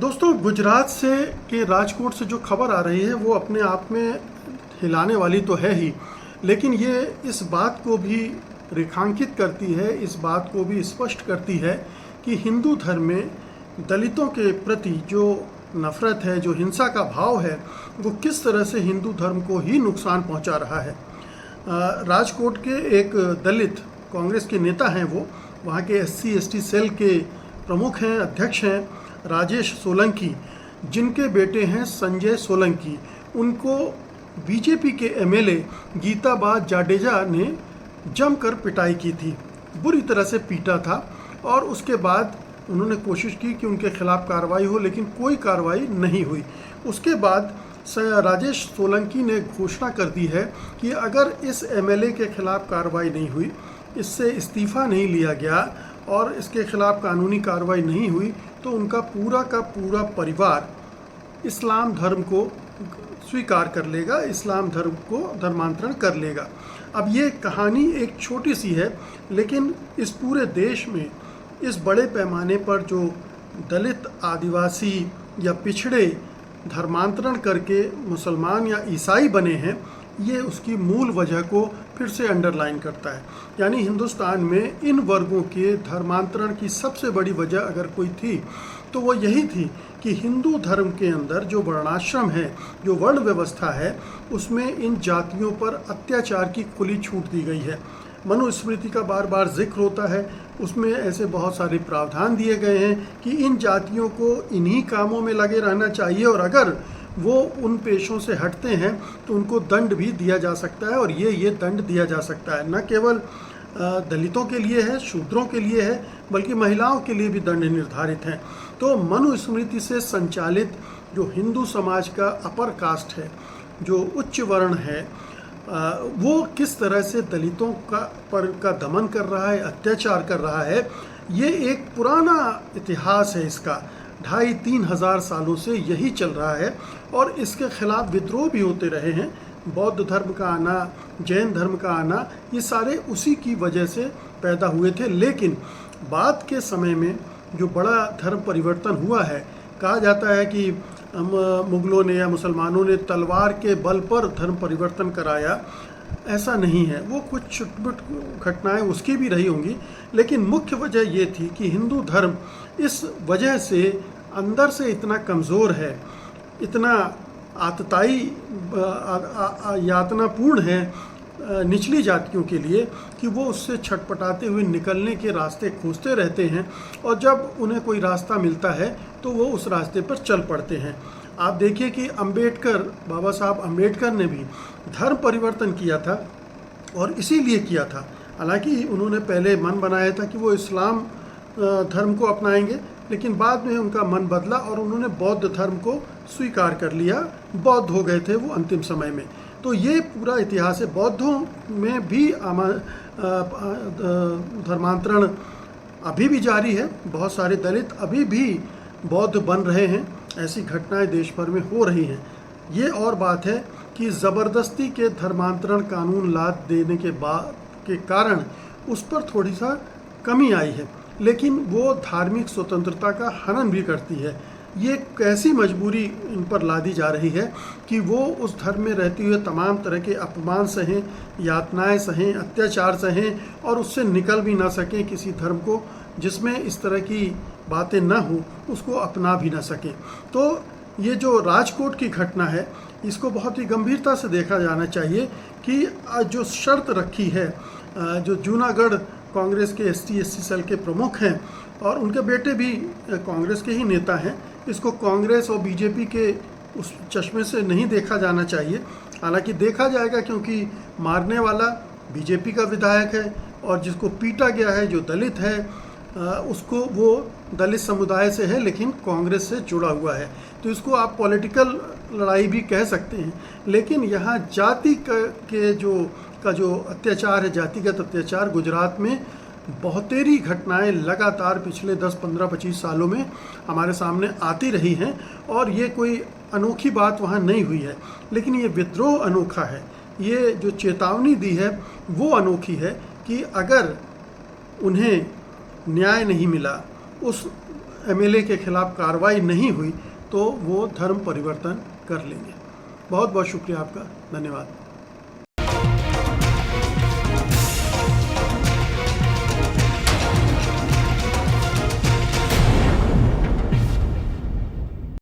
दोस्तों, गुजरात से के राजकोट से जो खबर आ रही है वो अपने आप में हिलाने वाली तो है ही, लेकिन ये इस बात को भी रेखांकित करती है, इस बात को भी स्पष्ट करती है कि हिंदू धर्म में दलितों के प्रति जो नफ़रत है, जो हिंसा का भाव है, वो किस तरह से हिंदू धर्म को ही नुकसान पहुंचा रहा है। राजकोट के एक दलित कांग्रेस के नेता हैं, वो वहाँ के SC/ST सेल के प्रमुख हैं, अध्यक्ष हैं, राजेश सोलंकी, जिनके बेटे हैं संजय सोलंकी। उनको बीजेपी के MLA गीताबा जाडेजा ने जमकर पिटाई की थी, बुरी तरह से पीटा था। और उसके बाद उन्होंने कोशिश की कि उनके खिलाफ कार्रवाई हो, लेकिन कोई कार्रवाई नहीं हुई। उसके बाद राजेश सोलंकी ने घोषणा कर दी है कि अगर इस MLA के खिलाफ कार्रवाई नहीं हुई, इससे इस्तीफ़ा नहीं लिया गया और इसके खिलाफ कानूनी कार्रवाई नहीं हुई, तो उनका पूरा का पूरा परिवार इस्लाम धर्म को स्वीकार कर लेगा, इस्लाम धर्म को धर्मांतरण कर लेगा। अब ये कहानी एक छोटी सी है, लेकिन इस पूरे देश में इस बड़े पैमाने पर जो दलित, आदिवासी या पिछड़े धर्मांतरण करके मुसलमान या ईसाई बने हैं, ये उसकी मूल वजह को फिर से अंडरलाइन करता है। यानी हिंदुस्तान में इन वर्गों के धर्मांतरण की सबसे बड़ी वजह अगर कोई थी तो वो यही थी कि हिंदू धर्म के अंदर जो वर्णाश्रम है, जो वर्ण व्यवस्था है, उसमें इन जातियों पर अत्याचार की खुली छूट दी गई है। मनुस्मृति का बार बार जिक्र होता है, उसमें ऐसे बहुत सारे प्रावधान दिए गए हैं कि इन जातियों को इन्हीं कामों में लगे रहना चाहिए, और अगर वो उन पेशों से हटते हैं तो उनको दंड भी दिया जा सकता है। और ये दंड दिया जा सकता है, न केवल दलितों के लिए है, शूद्रों के लिए है, बल्कि महिलाओं के लिए भी दंड निर्धारित हैं। तो मनुस्मृति से संचालित जो हिंदू समाज का अपर कास्ट है, जो उच्च वर्ण है, वो किस तरह से दलितों का दमन कर रहा है, अत्याचार कर रहा है, ये एक पुराना इतिहास है। इसका 2,500-3 हज़ार सालों से यही चल रहा है और इसके खिलाफ विद्रोह भी होते रहे हैं। बौद्ध धर्म का आना, जैन धर्म का आना, ये सारे उसी की वजह से पैदा हुए थे। लेकिन बाद के समय में जो बड़ा धर्म परिवर्तन हुआ है, कहा जाता है कि मुगलों ने या मुसलमानों ने तलवार के बल पर धर्म परिवर्तन कराया, ऐसा नहीं है। वो कुछ छुटपुट घटनाएं उसकी भी रही होंगी, लेकिन मुख्य वजह ये थी कि हिंदू धर्म इस वजह से अंदर से इतना कमज़ोर है, इतना आतताई यातनापूर्ण है निचली जातियों के लिए, कि वो उससे छटपटाते हुए निकलने के रास्ते खोजते रहते हैं, और जब उन्हें कोई रास्ता मिलता है तो वो उस रास्ते पर चल पड़ते हैं। आप देखिए कि बाबा साहब अम्बेडकर ने भी धर्म परिवर्तन किया था, और इसीलिए किया था। हालांकि उन्होंने पहले मन बनाया था कि वो इस्लाम धर्म को अपनाएंगे, लेकिन बाद में उनका मन बदला और उन्होंने बौद्ध धर्म को स्वीकार कर लिया। बौद्ध हो गए थे वो अंतिम समय में। तो ये पूरा इतिहास है। बौद्धों में भी धर्मांतरण अभी भी जारी है, बहुत सारे दलित अभी भी बौद्ध बन रहे हैं, ऐसी घटनाएं देश भर में हो रही हैं। ये और बात है कि ज़बरदस्ती के धर्मांतरण कानून लाद देने के कारण उस पर थोड़ी सा कमी आई है, लेकिन वो धार्मिक स्वतंत्रता का हनन भी करती है। ये कैसी मजबूरी इन पर लादी जा रही है कि वो उस धर्म में रहते हुए तमाम तरह के अपमान सहें, यातनाएं सहें, अत्याचार सहें, और उससे निकल भी ना सकें। किसी धर्म को जिसमें इस तरह की बातें ना हो, उसको अपना भी ना सकें। तो ये जो राजकोट की घटना है, इसको बहुत ही गंभीरता से देखा जाना चाहिए कि जो शर्त रखी है, जो जूनागढ़ कांग्रेस के ST/SC सेल के प्रमुख हैं और उनके बेटे भी कांग्रेस के ही नेता हैं, इसको कांग्रेस और बीजेपी के उस चश्मे से नहीं देखा जाना चाहिए। हालांकि देखा जाएगा, क्योंकि मारने वाला बीजेपी का विधायक है और जिसको पीटा गया है, जो दलित है, उसको वो दलित समुदाय से है, लेकिन कांग्रेस से जुड़ा हुआ है। तो इसको आप पॉलिटिकल लड़ाई भी कह सकते हैं। लेकिन यहाँ जाति का जो अत्याचार है, जातिगत अत्याचार, गुजरात में बहुतेरी घटनाएं लगातार पिछले 10, 15, 25 सालों में हमारे सामने आती रही हैं, और ये कोई अनोखी बात वहाँ नहीं हुई है। लेकिन ये विद्रोह अनोखा है। ये जो चेतावनी दी है वो अनोखी है कि अगर उन्हें न्याय नहीं मिला, उस एमएलए के खिलाफ कार्रवाई नहीं हुई तो वो धर्म परिवर्तन कर लेंगे। बहुत बहुत शुक्रिया आपका, धन्यवाद।